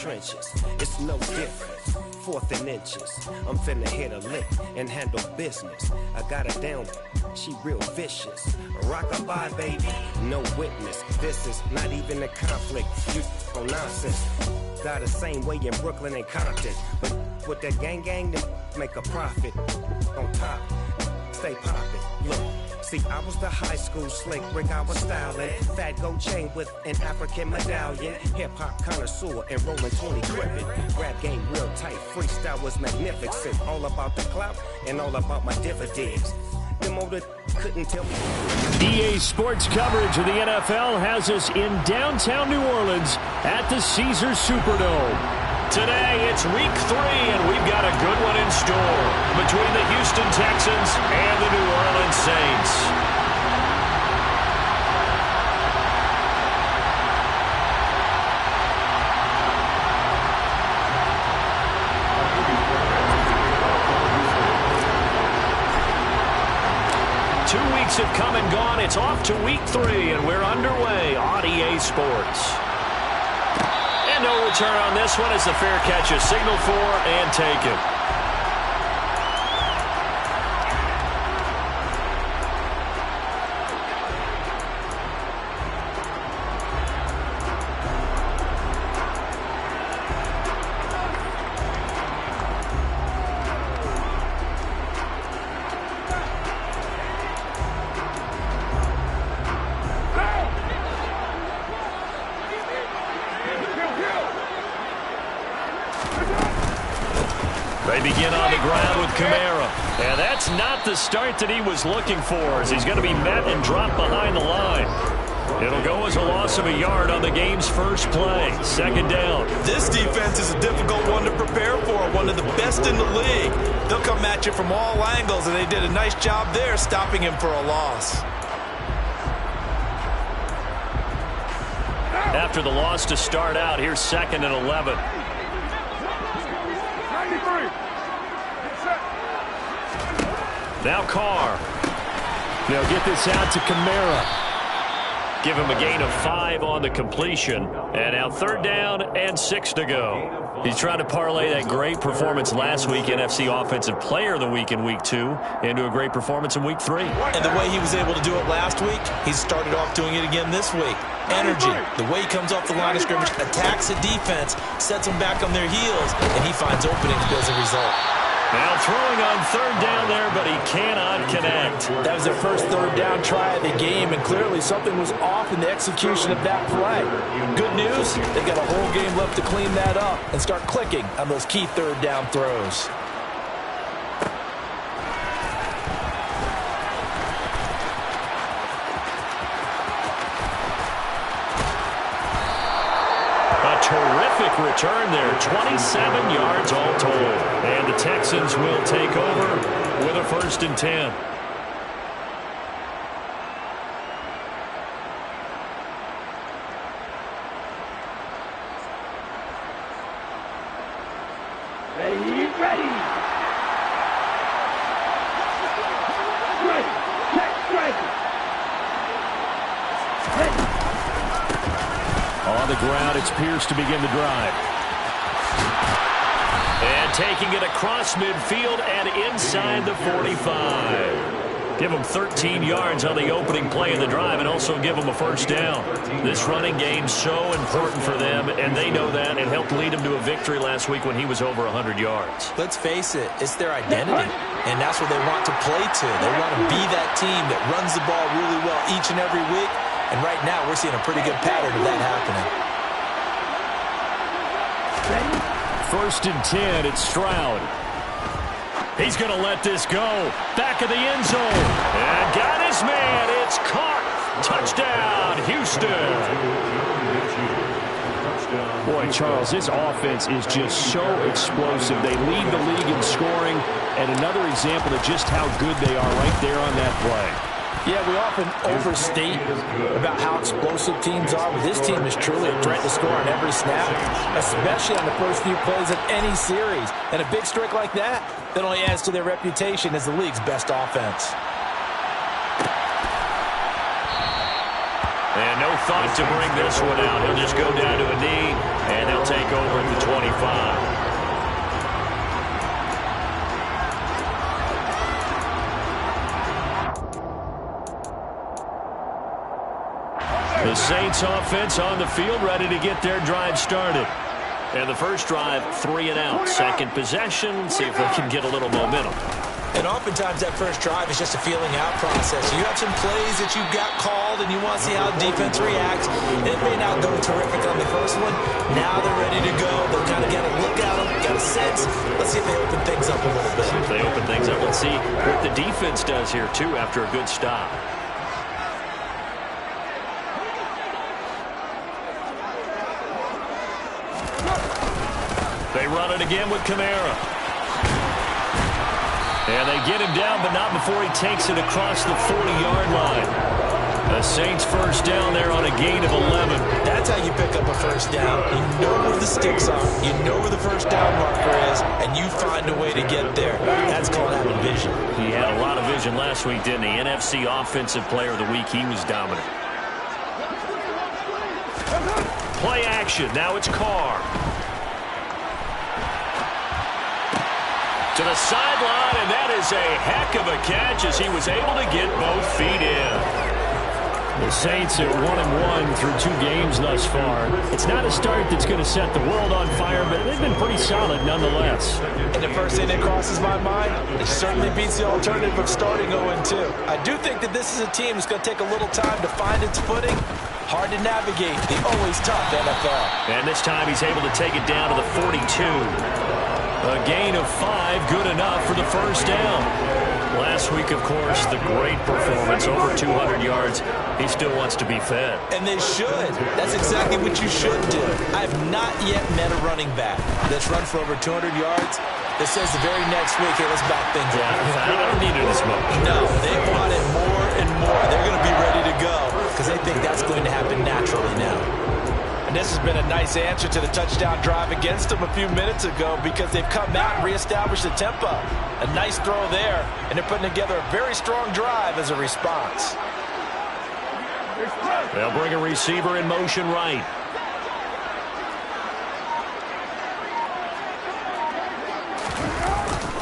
trenches. It's no different. 4th and inches. I'm finna hit a lick and handle business. I got her down, she real vicious. Rock-a-bye, baby, no witness. This is not even a conflict. You on nonsense. Got the same way in Brooklyn and Compton. But with that gang, then make a profit. On top, stay poppin'. Look. See, I was the high school slick Rick, I was styling. Fat gold chain with an African medallion. Hip-hop connoisseur and rolling 20 gripping. Rap game real tight, freestyle was magnificent. All about the clout and all about my dividends. Them older couldn't tell me. EA Sports coverage of the NFL has us in downtown New Orleans at the Caesars Superdome. Today, it's week 3, and we've got a good one in store between the Houston Texans and the New Orleans Saints. Have come and gone. It's off to week 3, and we're underway on EA Sports. And no return on this one as the fair catch is signaled for and taken. 'Kamara. And that's not the start that he was looking for, as he's going to be met and dropped behind the line. It'll go as a loss of a yard on the game's first play. 2nd down. This defense is a difficult one to prepare for, one of the best in the league. They'll come at you from all angles, and they did a nice job there stopping him for a loss. After the loss to start out, here's 2nd and 11. 93. Now Carr. They'll get this out to Kamara. Give him a gain of 5 on the completion. And now 3rd down and 6 to go. He's trying to parlay that great performance last week, NFC Offensive Player of the Week in Week 2, into a great performance in Week 3. And the way he was able to do it last week, he started off doing it again this week. Energy, the way he comes off the line of scrimmage, attacks the defense, sets them back on their heels, and he finds openings as a result. Now throwing on 3rd down there, but he cannot connect. That was their first 3rd down try of the game, and clearly something was off in the execution of that play. Good news, they got a whole game left to clean that up and start clicking on those key 3rd down throws. Terrific return there, 27 yards all told. And the Texans will take over with a 1st and 10. Ready. On the ground, it's Pierce to begin the drive. And taking it across midfield and inside the 45. Give them 13 yards on the opening play of the drive and also give them a 1st down. This running game's so important for them, and they know that, and helped lead them to a victory last week when he was over 100 yards. Let's face it, it's their identity, and that's what they want to play to. They want to be that team that runs the ball really well each and every week. And right now, we're seeing a pretty good pattern of that happening. 1st and 10, it's Stroud. He's going to let this go. Back of the end zone. And got his man. It's caught. Touchdown, Houston. Boy, Charles, this offense is just so explosive. They lead the league in scoring. And another example of just how good they are right there on that play. Yeah, we often overstate about how explosive teams are, but this team is truly a threat to score on every snap, especially on the first few plays of any series. And a big streak like that only adds to their reputation as the league's best offense. And no thought to bring this one out. He'll just go down to a knee, and they'll take over at the 25. The Saints offense on the field, ready to get their drive started. And the first drive, 3 and out. Second possession, see if they can get a little momentum. And oftentimes that first drive is just a feeling out process. You have some plays that you've got called and you want to see how the defense reacts. It may not go terrific on the first one. Now they're ready to go. They've kind of got to look at them, got a sense. Let's see if they open things up a little bit. If they open things up, let's see what the defense does here, too, after a good stop. They run it again with Kamara. And they get him down, but not before he takes it across the 40-yard line. The Saints first down there on a gain of 11. That's how you pick up a first down. You know where the sticks are. You know where the first down marker is, and you find a way to get there. That's called having vision. He had a lot of vision last week, didn't he? NFC Offensive Player of the Week. He was dominant. Play action. Now it's Carr. To the sideline, and that is a heck of a catch as he was able to get both feet in. The Saints are 1-1 through 2 games thus far. It's not a start that's going to set the world on fire, but they've been pretty solid nonetheless. And the first thing that crosses my mind, it certainly beats the alternative of starting 0-2. I do think that this is a team that's going to take a little time to find its footing. Hard to navigate the always tough NFL. And this time he's able to take it down to the 42. A gain of 5, good enough for the first down. Last week, of course, the great performance, over 200 yards. He still wants to be fed. And they should. That's exactly what you should do. I have not yet met a running back that's run for over 200 yards that says the very next week, hey, let's back things up. I don't need it as much. No, they want it more and more. They're going to be ready to go because they think that's going to happen naturally now. And this has been a nice answer to the touchdown drive against them a few minutes ago because they've come out and reestablished the tempo. A nice throw there, and they're putting together a very strong drive as a response. They'll bring a receiver in motion right.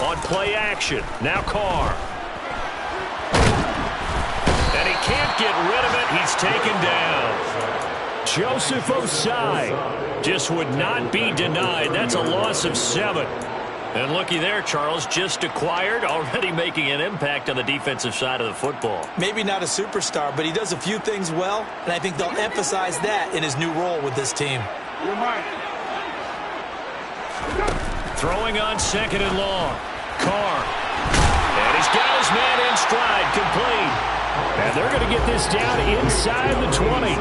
On play action, now Carr. And he can't get rid of it. He's taken down. Joseph Osai just would not be denied. That's a loss of 7. And looky there, Charles, just acquired, already making an impact on the defensive side of the football. Maybe not a superstar, but he does a few things well, and I think they'll emphasize that in his new role with this team. Throwing on 2nd and long. Carr. And he's got his man in stride, complete. And they're going to get this down inside the 20.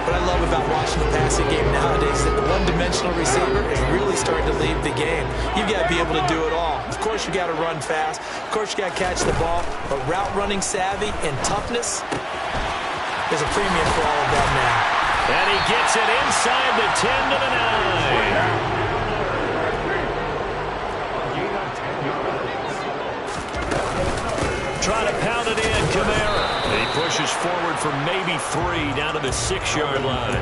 What I love about watching the passing game nowadays is that the one-dimensional receiver is really starting to lead the game. You've got to be able to do it all. Of course, you got to run fast. Of course, you got to catch the ball. But route running savvy and toughness, there's a premium for all of that now. And he gets it inside the 10 to the 9. Trying to pound it in, Kamara. He pushes forward for maybe 3 down to the 6-yard line.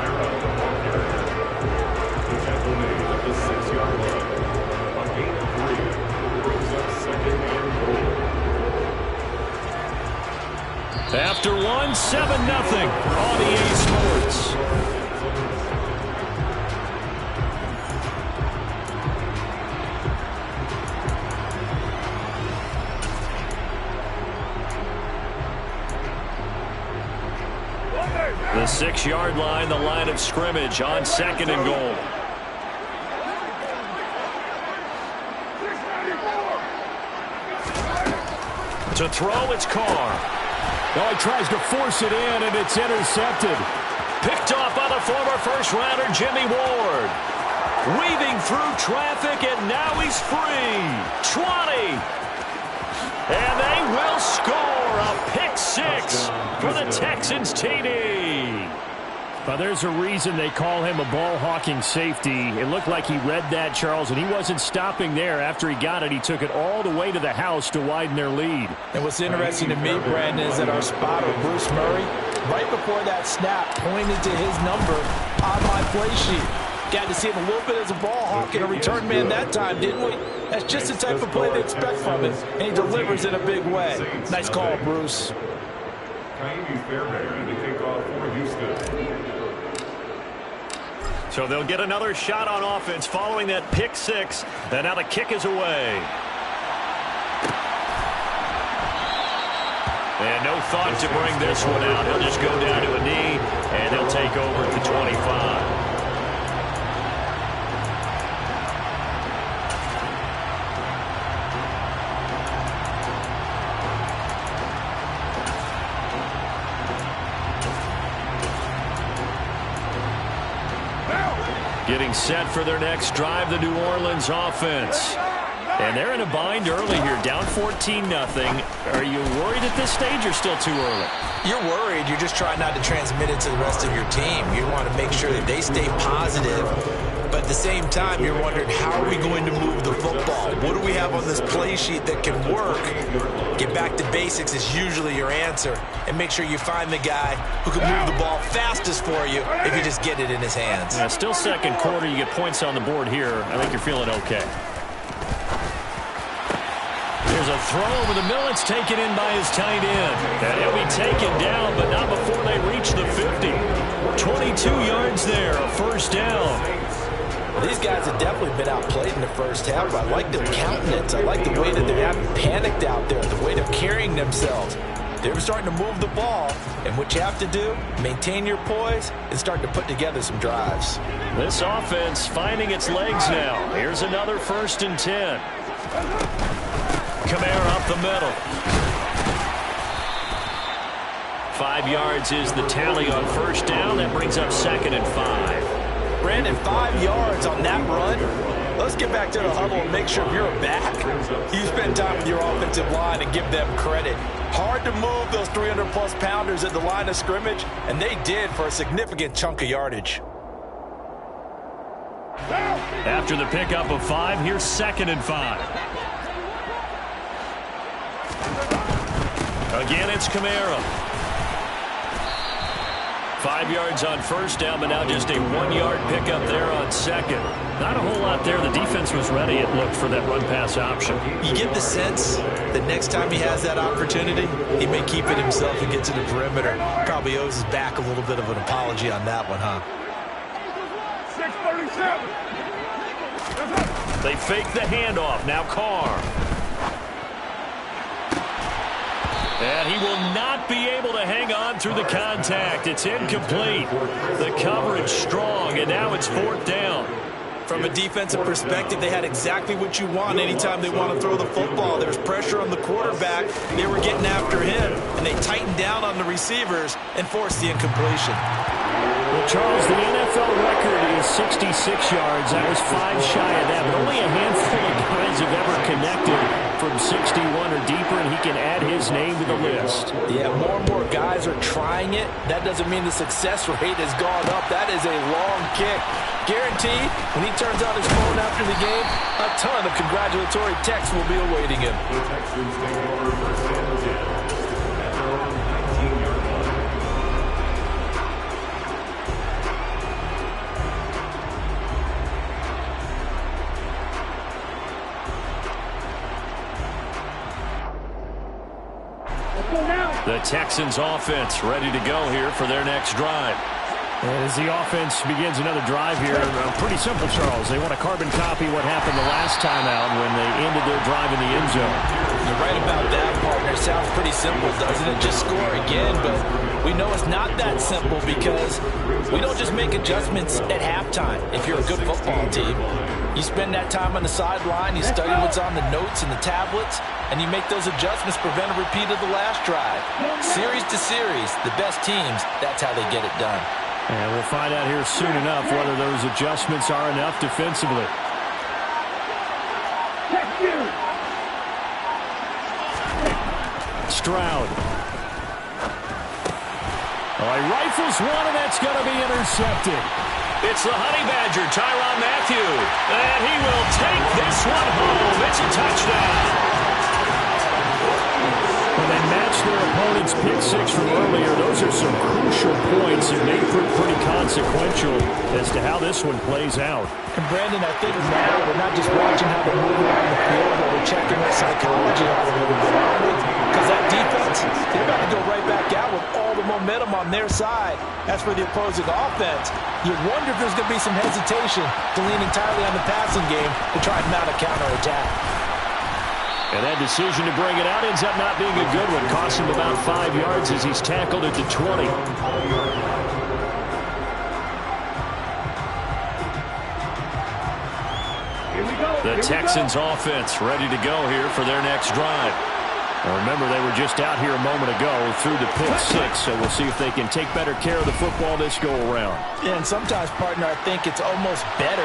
After 1, 7-0 on EA Sports. The 6-yard line, the line of scrimmage on 2nd and goal. To throw, it's Carr. Now he tries to force it in, and it's intercepted. Picked off by the former first-rounder Jimmy Ward. Weaving through traffic, and now he's free. 20. And they will score a pick 6 for the Texans TD. Well, there's a reason they call him a ball-hawking safety. It looked like he read that, Charles, and he wasn't stopping there. After he got it, he took it all the way to the house to widen their lead. And what's interesting to me, Brandon, is that our spotter, Bruce Murray, right before that snap pointed to his number on my play sheet. Got to see him a little bit as a ball hawk and a return man that time, didn't we? That's just the type of play they expect from him, and he delivers in a big way. Nice call, Bruce. So they'll get another shot on offense following that pick six, and now the kick is away. And no thought to bring this one out. He'll just go down to a knee, and they'll take over at the 25. Getting set for their next drive, the New Orleans offense. And they're in a bind early here, down 14-0. Are you worried at this stage or still too early? You're worried. You're just trying not to transmit it to the rest of your team. You want to make sure that they stay positive. But at the same time, you're wondering, how are we going to move the football? What do we have on this play sheet that can work? Get back to basics is usually your answer. And make sure you find the guy who can move the ball fastest for you if you just get it in his hands. Yeah, still second quarter. You get points on the board here. I think you're feeling okay. There's a throw over the middle. It's taken in by his tight end. And he'll be taken down, but not before they reach the 50. 22 yards there, a first down. These guys have definitely been outplayed in the first half, but I like their countenance. I like the way that they haven't panicked out there, the way they're carrying themselves. They're starting to move the ball, and what you have to do, maintain your poise and start to put together some drives. This offense finding its legs now. Here's another 1st and 10. Kamara up the middle. 5 yards is the tally on first down. That brings up 2nd and 5. Brandon, 5 yards on that run. Let's get back to the huddle and make sure you're back. You spend time with your offensive line and give them credit. Hard to move those 300-plus pounders at the line of scrimmage, and they did for a significant chunk of yardage. After the pickup of 5, here's 2nd and 5. Again, it's Kamara. 5 yards on first down, but now just a 1-yard pickup there on second. Not a whole lot there. The defense was ready, it looked, for that run-pass option. You get the sense that next time he has that opportunity, he may keep it himself and get to the perimeter. Probably owes his back a little bit of an apology on that one, huh? 637. They fake the handoff. Now Carr. And he will not be able to hang on through the contact. It's incomplete. The coverage strong, and now it's 4th down. From a defensive perspective, they had exactly what you want anytime they want to throw the football. There was pressure on the quarterback. They were getting after him, and they tightened down on the receivers and forced the incompletion. Well, Charles, the NFL record is 66 yards. That was 5 shy of that, but only a handful of guys have ever connected from 61 or deeper, and he can add his name to the list. Yeah, more and more guys are trying it. That doesn't mean the success rate has gone up. That is a long kick. Guaranteed, when he turns on his phone after the game, a ton of congratulatory texts will be awaiting him. The Texans offense ready to go here for their next drive. As the offense begins another drive here, pretty simple, Charles. They want to carbon copy what happened the last time out when they ended their drive in the end zone. You're right about that, partner. Sounds pretty simple, doesn't it? Just score again, but we know it's not that simple because we don't just make adjustments at halftime if you're a good football team. You spend that time on the sideline, you study what's on the notes and the tablets, and you make those adjustments, prevent a repeat of the last drive. Series to series, the best teams, that's how they get it done. And we'll find out here soon enough whether those adjustments are enough defensively. Stroud. Oh, he rifles one, and that's going to be intercepted. It's the Honey Badger, Tyrann Mathieu. And he will take this one home. It's a touchdown. Well, they matched their opponent's pick six from earlier. Those are some crucial points that may prove pretty consequential as to how this one plays out. And Brandon, I think now we're not just watching how they move around the field, but we're checking their psychology on a little bit, aren't we? Because that defense, they're about to go right back out with all the momentum on their side. As for the opposing offense, you wonder if there's going to be some hesitation to lean entirely on the passing game to try and mount a counterattack. And that decision to bring it out ends up not being a good one. Costs him about 5 yards as he's tackled at the 20. The Texans offense ready to go here for their next drive. Now remember, they were just out here a moment ago through the pick six, so we'll see if they can take better care of the football this go around. Yeah, and sometimes, partner, I think it's almost better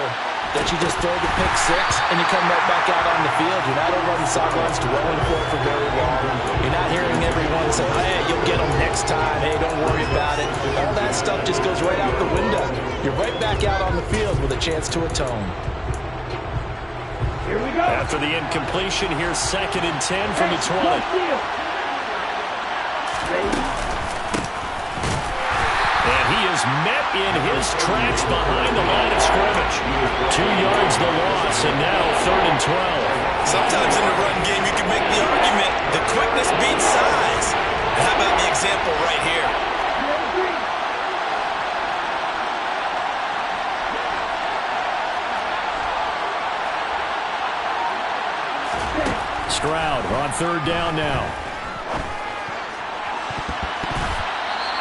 that you just throw the pick six and you come right back out on the field. You're not over on the sidelines dwelling for it for very long. You're not hearing everyone say, hey, you'll get them next time. Hey, don't worry about it. All that stuff just goes right out the window. You're right back out on the field with a chance to atone. Here we go. After the incompletion, here's 2nd and 10 from the 20. And he is met in his tracks behind the line of scrimmage. 2 yards the loss, and now 3rd and 12. Sometimes in the run game, you can make the argument the quickness beats size. And how about the example right here? Stroud on 3rd down now.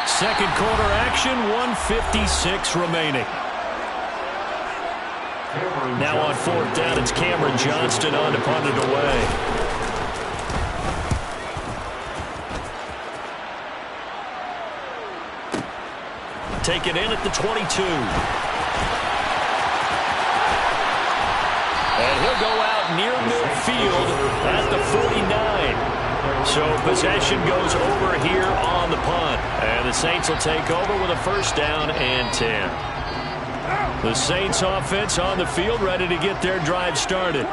Second quarter action, 1:56 remaining. Now on 4th down, it's Cameron Johnston on to punt it away. Taken in at the 22. And he'll go out near midfield at the 49. So possession goes over here on the punt. And the Saints will take over with a 1st down and 10. The Saints offense on the field ready to get their drive started.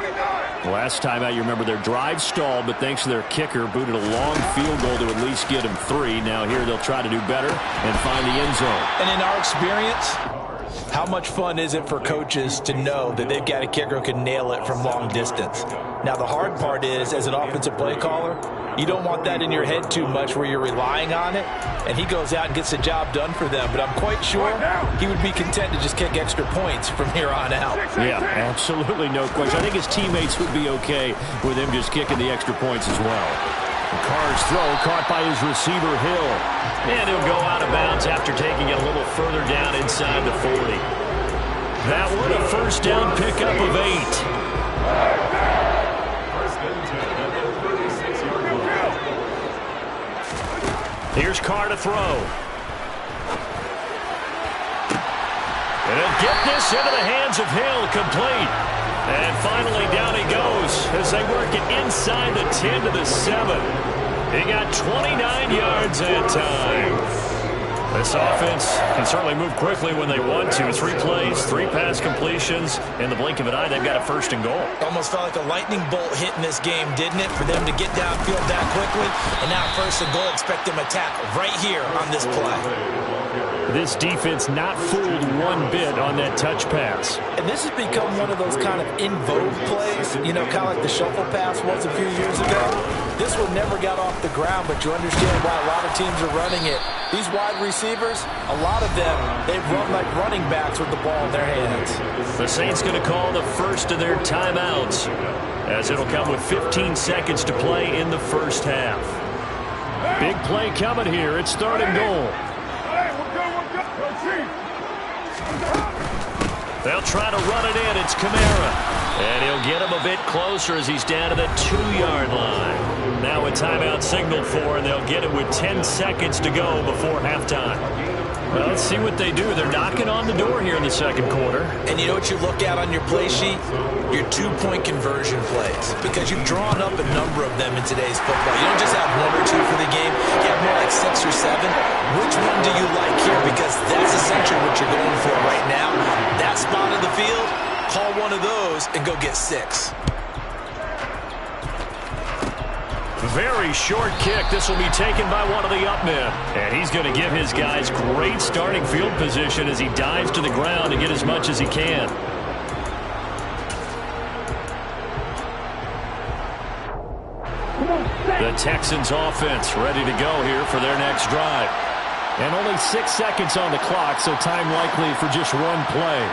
Last time out, you remember their drive stalled, but thanks to their kicker, booted a long field goal to at least get them 3. Now here they'll try to do better and find the end zone. And in our experience, how much fun is it for coaches to know that they've got a kicker who can nail it from long distance? Now, the hard part is, as an offensive play caller, you don't want that in your head too much where you're relying on it, and he goes out and gets the job done for them. But I'm quite sure he would be content to just kick extra points from here on out. Yeah, absolutely no question. I think his teammates would be okay with him just kicking the extra points as well. Carr's throw caught by his receiver, Hill. And he'll go out of bounds after taking it a little further down inside the 40. That one a 1st down pickup of 8. Here's Carr to throw. And he'll get this into the hands of Hill, complete. And finally down he goes as they work it inside the 10 to the 7. He got 29 yards that time. This offense can certainly move quickly when they want to. 3 plays, 3 pass completions. In the blink of an eye, they've got a 1st and goal. Almost felt like a lightning bolt hit in this game, didn't it? For them to get downfield that quickly. And now 1st and goal, expect them to tackle right here on this play. This defense not fooled one bit on that touch pass. And this has become one of those kind of in vogue plays, you know, kind of like the shuffle pass was a few years ago. This one never got off the ground, but you understand why a lot of teams are running it. These wide receivers, a lot of them, they run like running backs with the ball in their hands. The Saints going to call the first of their timeouts, as it'll come with 15 seconds to play in the 1st half. Big play coming here. It's 3rd and goal. They'll try to run it in. It's Kamara. And he'll get him a bit closer as he's down to the 2-yard line. Now a timeout signaled for, and they'll get it with 10 seconds to go before halftime. Well, let's see what they do. They're knocking on the door here in the 2nd quarter. And you know what you look at on your play sheet? Your 2-point conversion plays. Because you've drawn up a number of them in today's football. You don't just have 1 or 2 for the game. You have more like 6 or 7. Which one do you like here? Because that's essentially what you're going for right now. That spot of the field, call one of those and go get 6. Very short kick. This will be taken by one of the up men. And he's going to give his guys great starting field position as he dives to the ground to get as much as he can. The Texans offense ready to go here for their next drive. And only 6 seconds on the clock, so time likely for just one play.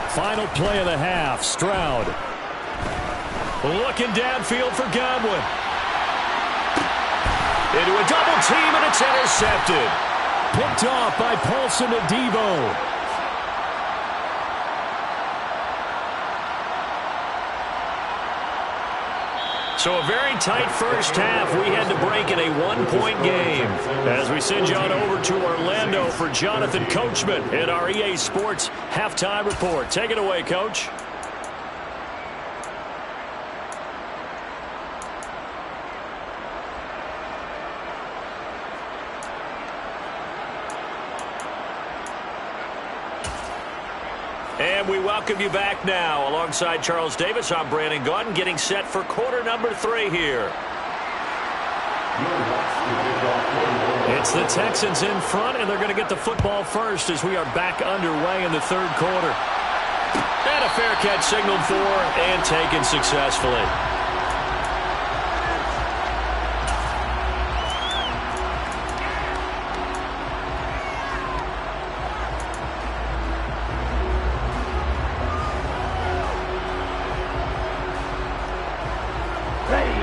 Final play of the half, Stroud. Looking downfield for Godwin. Into a double team, and it's intercepted. Picked off by Paulson Adebo. So a very tight first half. We had to break in a one-point game. As we send you on over to Orlando for Jonathan Coachman in our EA Sports Halftime Report. Take it away, Coach. And we welcome you back now. Alongside Charles Davis, I'm Brandon Gaudin, getting set for quarter number 3 here. It's the Texans in front, and they're going to get the football first as we are back underway in the third quarter. And a fair catch signaled for and taken successfully.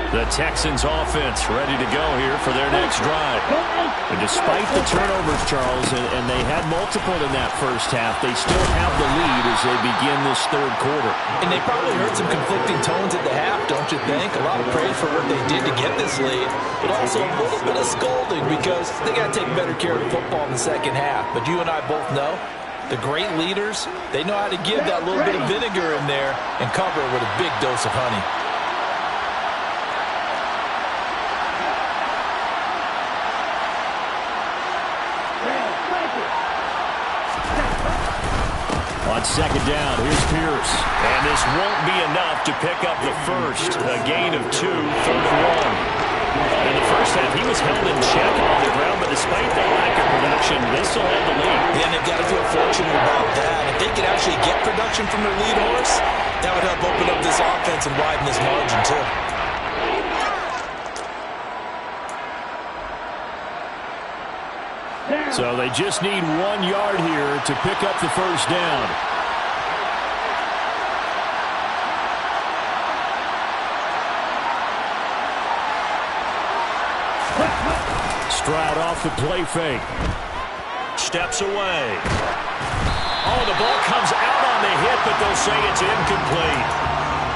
The Texans offense ready to go here for their next drive. And despite the turnovers, Charles, and they had multiple in that first half, they still have the lead as they begin this third quarter. And they probably heard some conflicting tones at the half, don't you think? A lot of praise for what they did to get this lead, but also a little bit of scolding because they got to take better care of the football in the second half. But you and I both know the great leaders, they know how to give that little bit of vinegar in there and cover it with a big dose of honey. On second down, here's Pierce. And this won't be enough to pick up the first. A gain of 2, 3rd and 1. In the first half, he was held in check on the ground, but despite the lack of production, they still have the lead. And they've got to feel fortunate about that. If they could actually get production from their lead horse, that would help open up this offense and widen this margin, too. So they just need 1 yard here to pick up the first down. Stroud off the play fake. Steps away. Oh, the ball comes out on the hit, but they'll say it's incomplete.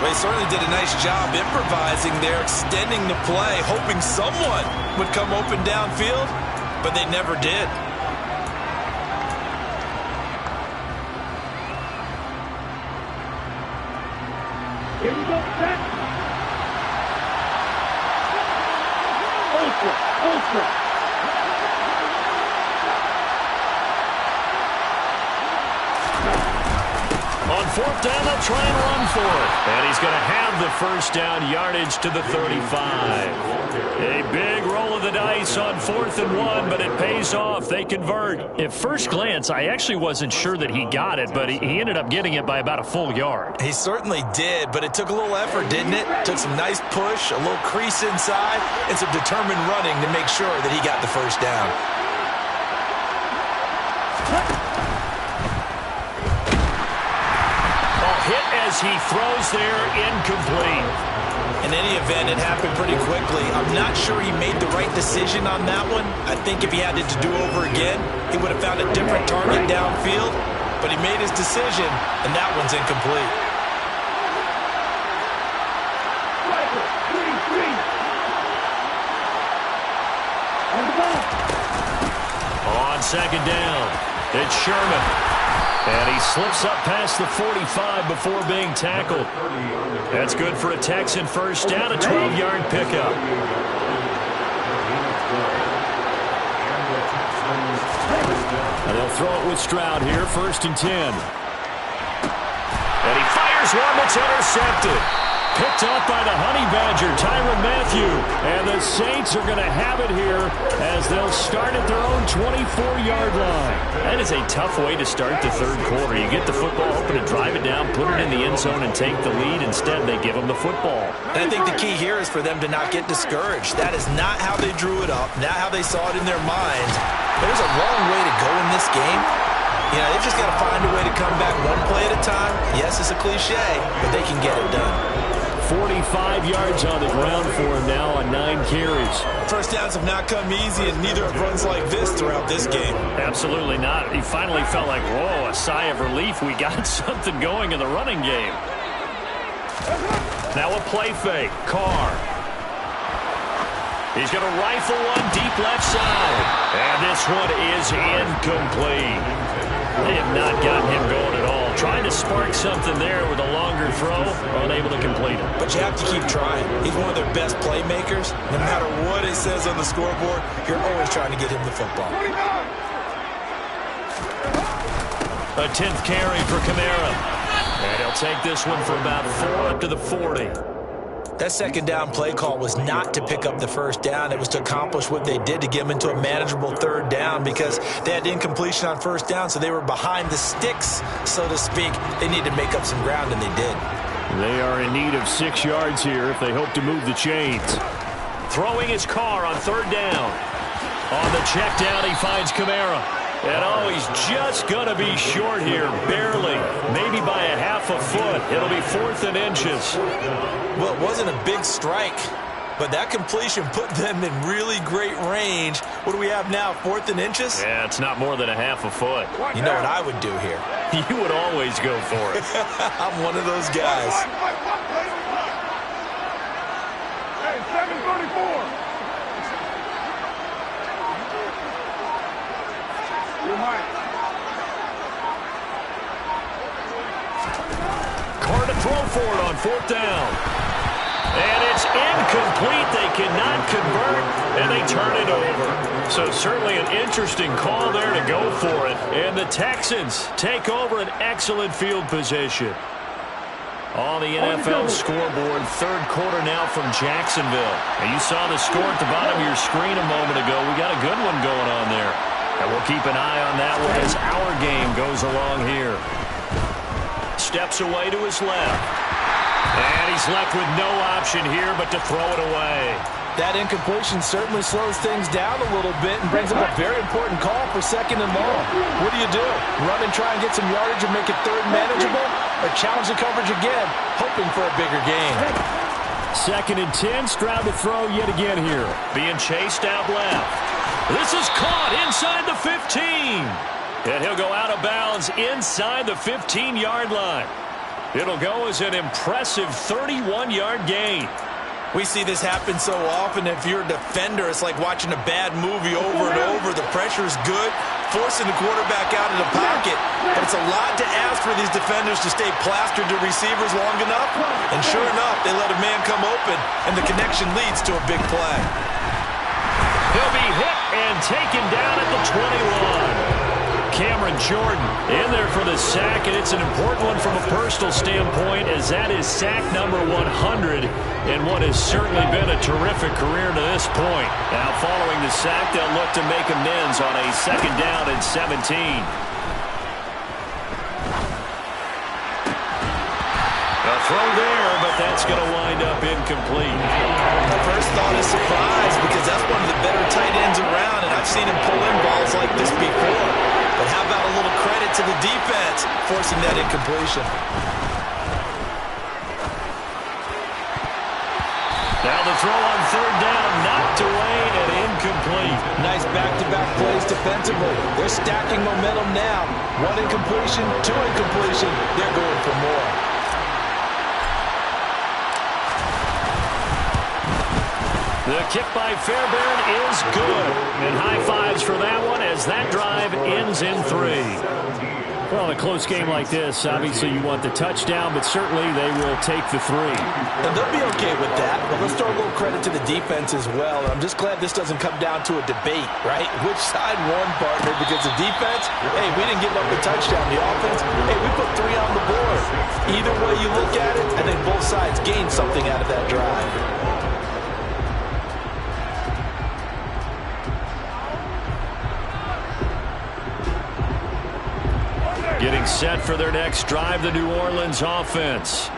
Well, he certainly did a nice job improvising there, extending the play, hoping someone would come open downfield, but they never did. Here we go, set. Ultra. On 4th down, they'll try and run for it. And he's going to have the first down yardage to the 35. A big roll of the dice on 4th and 1, but it pays off. They convert. At first glance, I actually wasn't sure that he got it, but he ended up getting it by about a full yard. He certainly did, but it took a little effort, didn't it? Took some nice push, a little crease inside, and some determined running to make sure that he got the first down. Hit as he throws there, incomplete. In any event, it happened pretty quickly. I'm not sure he made the right decision on that one. I think if he had it to do over again, he would have found a different target downfield. But he made his decision, and that one's incomplete. On second down, it's Sherman. And he slips up past the 45 before being tackled. That's good for a Texan first down, a 12-yard pickup. And they'll throw it with Stroud here, 1st and 10. And he fires one that's intercepted. Picked off by the Honey Badger, Tyrann Mathieu. And the Saints are going to have it here as they'll start at their own 24-yard line. That is a tough way to start the third quarter. You get the football open and drive it down, put it in the end zone, and take the lead. Instead, they give them the football. And I think the key here is for them to not get discouraged. That is not how they drew it up, not how they saw it in their minds. There's a long way to go in this game. You know, they've just got to find a way to come back one play at a time. Yes, it's a cliche, but they can get it done. 45 yards on the ground for him now on 9 carries. First downs have not come easy, and neither have runs like this throughout this game. Absolutely not. He finally felt like, whoa, a sigh of relief. We got something going in the running game. Now a play fake. Carr. He's going to rifle one deep left side. And this one is incomplete. They have not gotten him going at all. Trying to spark something there with a longer throw, unable to complete it. But you have to keep trying. He's one of their best playmakers. No matter what it says on the scoreboard, you're always trying to get him the football. A 10th carry for Kamara. And he'll take this one for about 4 up to the 40. That second down play call was not to pick up the first down. It was to accomplish what they did to get them into a manageable third down because they had incompletion on first down, so they were behind the sticks, so to speak. They needed to make up some ground, and they did. They are in need of 6 yards here if they hope to move the chains. Throwing his car on 3rd down. On the check down, he finds Kamara. And oh, he's just going to be short here, barely, maybe by a half a foot. It'll be 4th and inches. Well, it wasn't a big strike, but that completion put them in really great range. What do we have now, 4th and inches? Yeah, it's not more than a half a foot. You know what I would do here? You would always go for it. I'm one of those guys. Hey, 734. Carr to throw for it on 4th down. And it's incomplete. They cannot convert, and they turn it over. So certainly an interesting call there to go for it. And the Texans take over an excellent field position. On the NFL scoreboard, 3rd quarter now from Jacksonville. And you saw the score at the bottom of your screen a moment ago. We got a good one going on there. And we'll keep an eye on that one as our game goes along here. Steps away to his left. And he's left with no option here but to throw it away. That incompletion certainly slows things down a little bit and brings up a very important call for 2nd and long. What do? Run and try and get some yardage and make it 3rd manageable? Or challenge the coverage again, hoping for a bigger gain? 2nd and 10, Stroud to throw yet again here. Being chased out left. This is caught inside the 15. And he'll go out of bounds inside the 15-yard line. It'll go as an impressive 31-yard gain. We see this happen so often. If you're a defender, it's like watching a bad movie over and over. The pressure is good, forcing the quarterback out of the pocket. But it's a lot to ask for these defenders to stay plastered to receivers long enough. And sure enough, they let a man come open, and the connection leads to a big play. He'll be hit and taken down at the 21. Cameron Jordan in there for the sack, and it's an important one from a personal standpoint as that is sack number 100 in what has certainly been a terrific career to this point. Now following the sack, they'll look to make amends on a 2nd down and 17. A throw there, but that's going to wind up incomplete. My first thought is surprise because that's one of the better tight ends around, and I've seen him pull in balls like this before. But how about a little credit to the defense forcing that incompletion? Now the throw on 3rd down, knocked away and incomplete. Nice back-to-back plays defensively. They're stacking momentum now. 1 incompletion, 2 incompletion. They're going for more. The kick by Fairbairn is good. And high fives for that one as that drive ends in 3. Well, in a close game like this, obviously you want the touchdown, but certainly they will take the 3. And they'll be okay with that, but let's throw a little credit to the defense as well. I'm just glad this doesn't come down to a debate, right? Which side won, partner? Because the defense, hey, we didn't give up a touchdown. The offense, hey, we put 3 on the board. Either way you look at it, I think both sides gained something out of that drive. Getting set for their next drive, the New Orleans offense.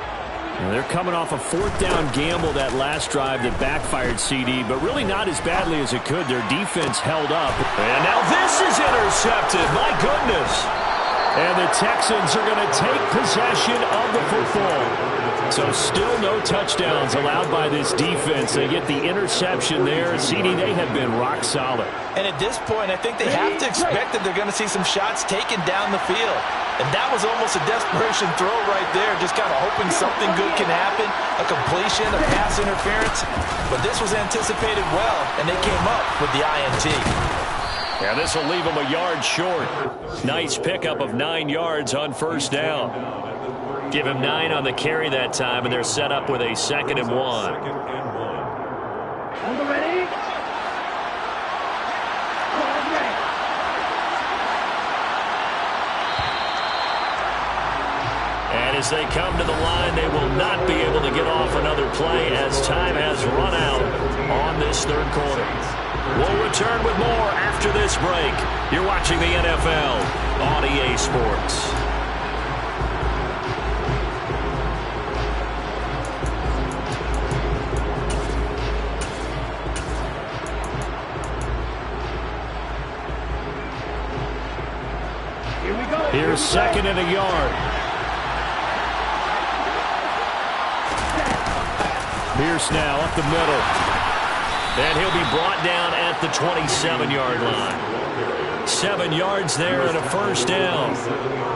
They're coming off a 4th down gamble that last drive that backfired, CD, but really not as badly as it could. Their defense held up. And now this is intercepted. My goodness. And the Texans are going to take possession of the football. So still no touchdowns allowed by this defense. They get the interception there. CD, they have been rock solid. And at this point, I think they have to expect that they're going to see some shots taken down the field. And that was almost a desperation throw right there, just kind of hoping something good can happen, a completion, a pass interference. But this was anticipated well, and they came up with the INT. Yeah, this will leave them a yard short. Nice pickup of 9 yards on 1st down. Give him 9 on the carry that time, and they're set up with a 2nd and 1. Ready? And as they come to the line, they will not be able to get off another play as time has run out on this 3rd quarter. We'll return with more after this break. You're watching the NFL on EA Sports. Here's 2nd and a yard. Pierce now up the middle. And he'll be brought down at the 27-yard line. 7 yards there and a 1st down.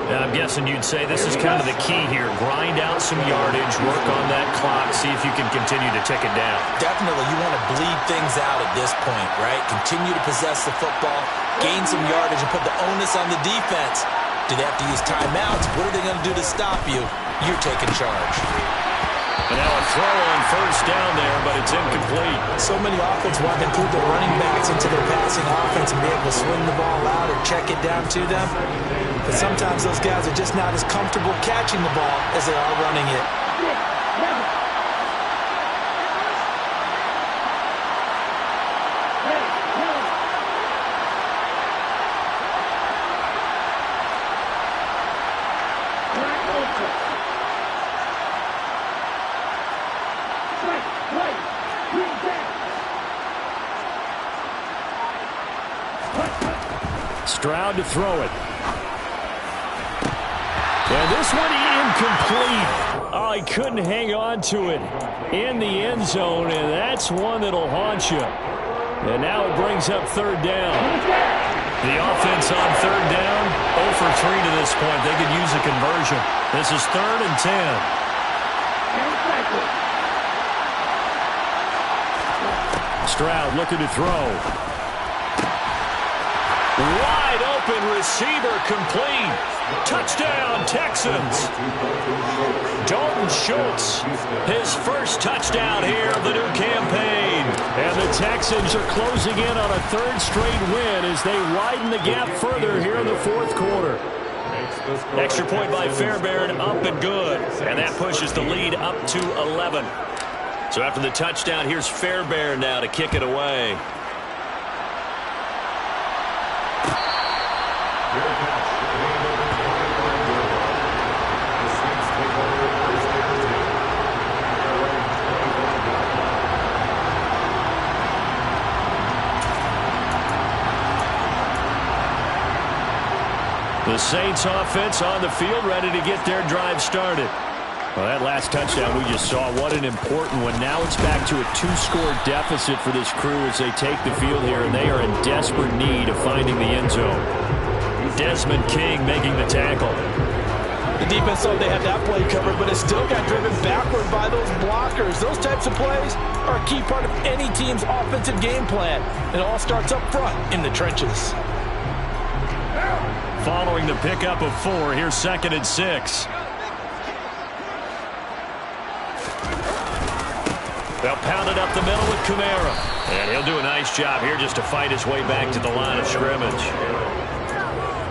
Now, I'm guessing you'd say this is kind of the key here. Grind out some yardage, work on that clock, see if you can continue to tick it down. Definitely, you want to bleed things out at this point, right? Continue to possess the football, gain some yardage, and put the onus on the defense. Do they have to use timeouts? What are they going to do to stop you? You're taking charge. And now a throw on 1st down there, but it's incomplete. So many offenses want to include their running backs into their passing offense and be able to swing the ball out or check it down to them. But sometimes those guys are just not as comfortable catching the ball as they are running it. Stroud to throw it. And this one incomplete. Oh, he couldn't hang on to it in the end zone, and that's one that'll haunt you. And now it brings up 3rd down. The offense on 3rd down, 0 for 3 to this point. They could use a conversion. This is 3rd and 10. Stroud looking to throw. Wide open receiver complete. Touchdown, Texans. Dalton Schultz, his 1st touchdown here of the new campaign. And the Texans are closing in on a 3rd straight win as they widen the gap further here in the 4th quarter. Extra point by Fairbairn, up and good. And that pushes the lead up to 11. So after the touchdown, here's Fairbairn now to kick it away. The Saints offense on the field, ready to get their drive started. Well, that last touchdown we just saw, what an important one. Now it's back to a 2-score deficit for this crew as they take the field here, and they are in desperate need of finding the end zone. Desmond King making the tackle. The defense thought they had that play covered, but it still got driven backward by those blockers. Those types of plays are a key part of any team's offensive game plan. It all starts up front in the trenches. following the pickup of 4. Here's 2nd and 6. They'll pound it up the middle with Kamara. And he'll do a nice job here just to fight his way back to the line of scrimmage.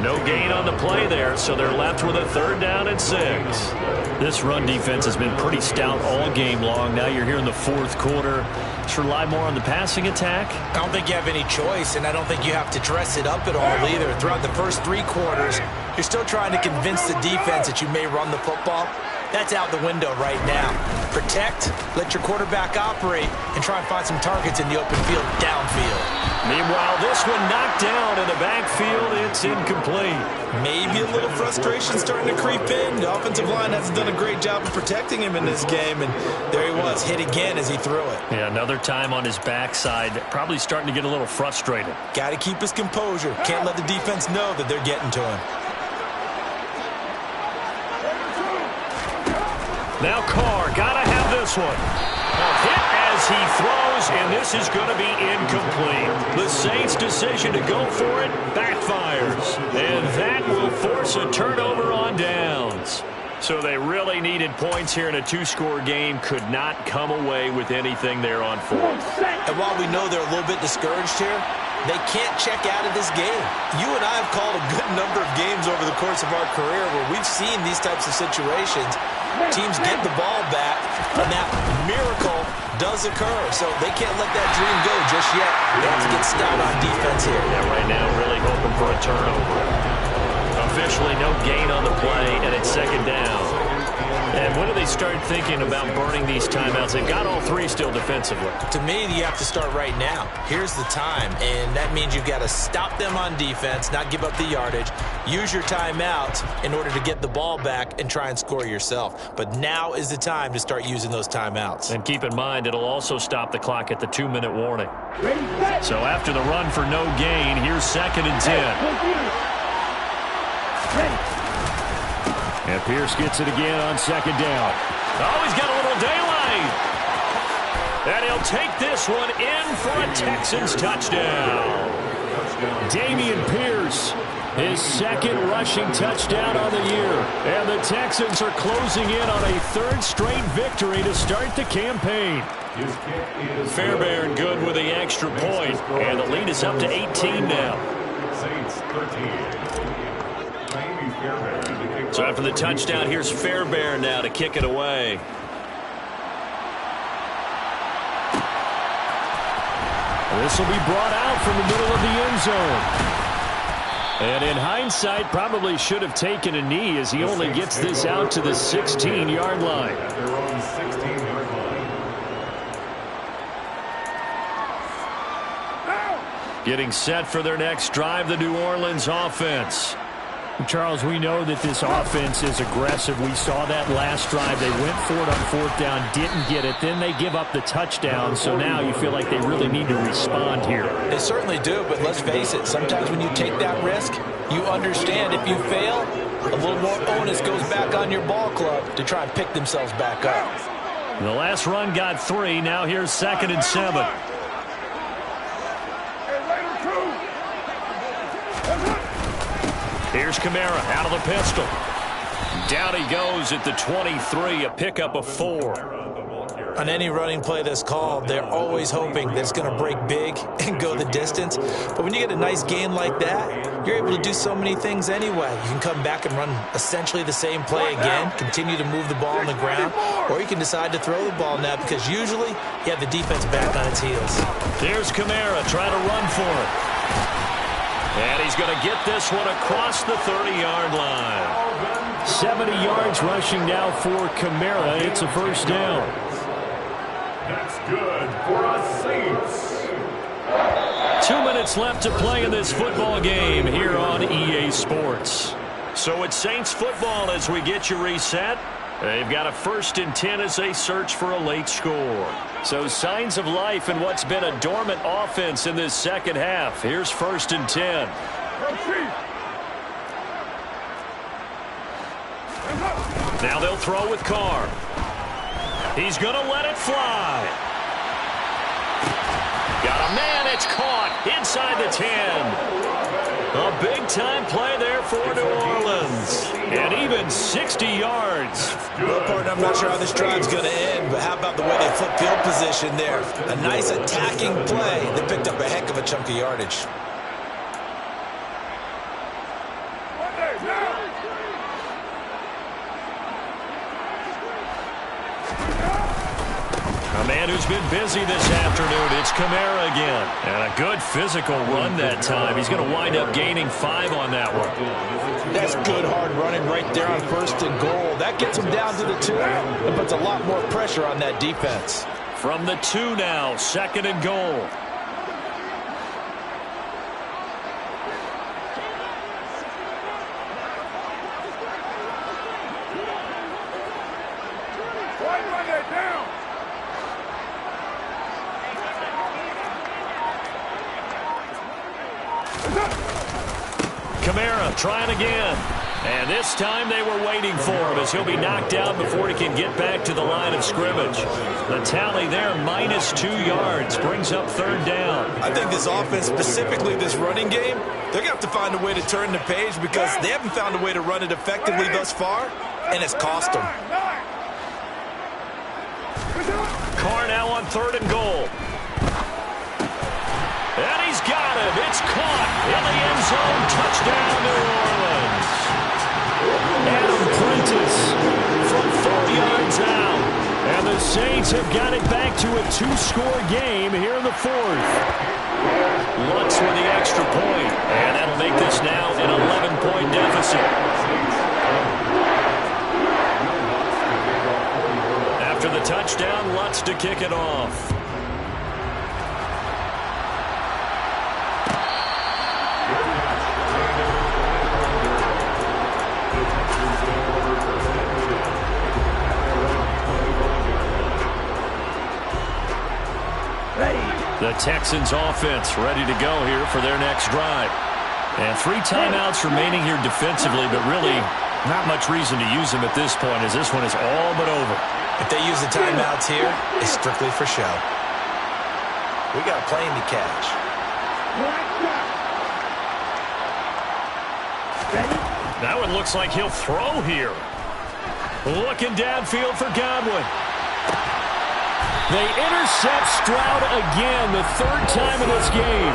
No gain on the play there, so they're left with a 3rd down and 6. This run defense has been pretty stout all game long. Now you're here in the 4th quarter. Just rely more on the passing attack. I don't think you have any choice, and I don't think you have to dress it up at all either. Throughout the first 3 quarters, you're still trying to convince the defense that you may run the football. That's out the window right now. Protect, let your quarterback operate, and try and find some targets in the open field downfield. Meanwhile, this one knocked down in the backfield. It's incomplete. Maybe a little frustration starting to creep in. The offensive line hasn't done a great job of protecting him in this game, and there he was, hit again as he threw it. Yeah, another time on his backside, probably starting to get a little frustrated. Got to keep his composure. Can't let the defense know that they're getting to him. Now Carr, gotta have this one. Hit as he throws, and this is going to be incomplete. The Saints' decision to go for it backfires, and that will force a turnover on downs. So they really needed points here in a 2-score game. Could not come away with anything there on 4th. And while we know they're a little bit discouraged here, they can't check out of this game. You and I have called a good number of games over the course of our career where we've seen these types of situations. Teams get the ball back, and that miracle does occur. So they can't let that dream go just yet. They have to get stout on defense here. Yeah, right now really hoping for a turnover. Officially no gain on the play, and it's 2nd down. And when do they start thinking about burning these timeouts? They've got all 3 still defensively. To me, you have to start right now. Here's the time, and that means you've got to stop them on defense, not give up the yardage, use your timeouts in order to get the ball back and try and score yourself. But now is the time to start using those timeouts. And keep in mind, it'll also stop the clock at the 2-minute warning. So after the run for no gain, here's 2nd and 10. And Pierce gets it again on 2nd down. Oh, he's got a little daylight. And he'll take this one in for a Texans touchdown. Dameon Pierce, his 2nd rushing touchdown on the year. And the Texans are closing in on a 3rd straight victory to start the campaign. Fairbairn good with the extra point. And the lead is up to 18 now. Saints 13. So after the touchdown, here's Fairbairn now to kick it away. This will be brought out from the middle of the end zone. And in hindsight, probably should have taken a knee as he only gets this out to the 16-yard line. Getting set for their next drive, the New Orleans offense. Charles, we know that this offense is aggressive. We saw that last drive. They went for it on 4th down, didn't get it. Then they give up the touchdown. So now you feel like they really need to respond here. They certainly do, but let's face it. Sometimes when you take that risk, you understand if you fail, a little more onus goes back on your ball club to try and pick themselves back up. The last run got 3. Now here's 2nd and 7. Here's Kamara out of the pistol. Down he goes at the 23, a pickup of 4. On any running play that's called, they're always hoping that it's going to break big and go the distance. But when you get a nice gain like that, you're able to do so many things anyway. You can come back and run essentially the same play again, continue to move the ball on the ground, or you can decide to throw the ball now because usually you have the defense back on its heels. Here's Kamara trying to run for it. And he's going to get this one across the 30-yard line. 70 yards rushing now for Kamara. It's a 1st down. That's good for us Saints. 2 minutes left to play in this football game here on EA Sports. So it's Saints football as we get you reset. They've got a 1st and 10 as they search for a late score. So signs of life in what's been a dormant offense in this 2nd half. Here's 1st and 10. Now they'll throw with Carr. He's going to let it fly. Got a man, it's caught inside the 10. A big-time play there for New Orleans. And even 60 yards. Well, partner, I'm not sure how this drive's going to end, but how about the way they flip field position there? A nice attacking play that picked up a heck of a chunk of yardage. A man who's been busy this afternoon, it's Kamara again. And a good physical run that time. He's going to wind up gaining 5 on that one. That's good hard running right there on 1st and goal. That gets him down to the 2 and puts a lot more pressure on that defense. From the 2 now, 2nd and goal. Kamara trying again. And this time they were waiting for him as he'll be knocked down before he can get back to the line of scrimmage. The tally there, -2 yards, brings up 3rd down. I think this offense, specifically this running game, they're going to have to find a way to turn the page because they haven't found a way to run it effectively thus far, and it's cost them. Carr now on 3rd and goal. And he's got it. It's caught in the end zone. Touchdown, New Orleans. Adam Prentice from 4 yards out. And the Saints have got it back to a 2-score game here in the 4th. Lutz with the extra point. And that'll make this now an 11-point deficit. After the touchdown, Lutz to kick it off. The Texans offense ready to go here for their next drive. And 3 timeouts remaining here defensively, but really not much reason to use them at this point as this one is all but over. If they use the timeouts here, it's strictly for show. We got a plane to catch. That one looks like he'll throw here. Looking downfield for Godwin. They intercept Stroud again, the 3rd time in this game.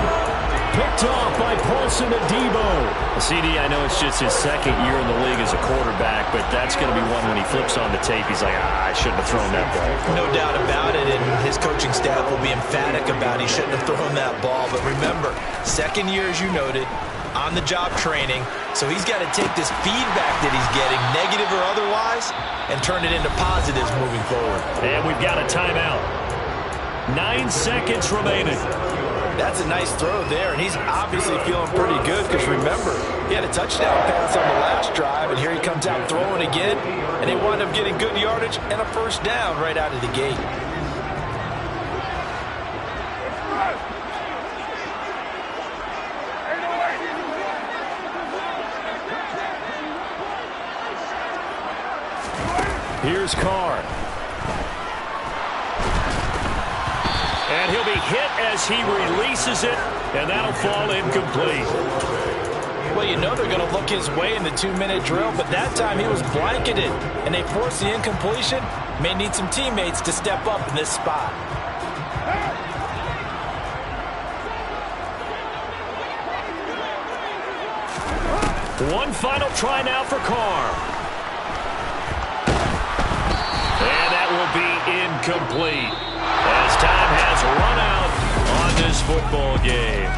Picked off by Paulson Adebo. CD, I know it's just his 2nd year in the league as a quarterback, but that's going to be one when he flips on the tape, he's like, I shouldn't have thrown that ball. No doubt about it, and his coaching staff will be emphatic about he shouldn't have thrown that ball. But remember, 2nd year, as you noted, on-the-job training, so he's got to take this feedback that he's getting, negative or otherwise, and turn it into positives moving forward. And we've got a timeout. 9 seconds remaining. That's a nice throw there, and he's obviously feeling pretty good because remember, he had a touchdown pass on the last drive, and here he comes out throwing again, and they wind up getting good yardage and a 1st down right out of the gate. Here's Carr. And he'll be hit as he releases it, and that'll fall incomplete. Well, you know they're going to look his way in the 2-minute drill, but that time he was blanketed, and they forced the incompletion. May need some teammates to step up in this spot. One final try now for Carr. And that will be incomplete as time has run out on this football game.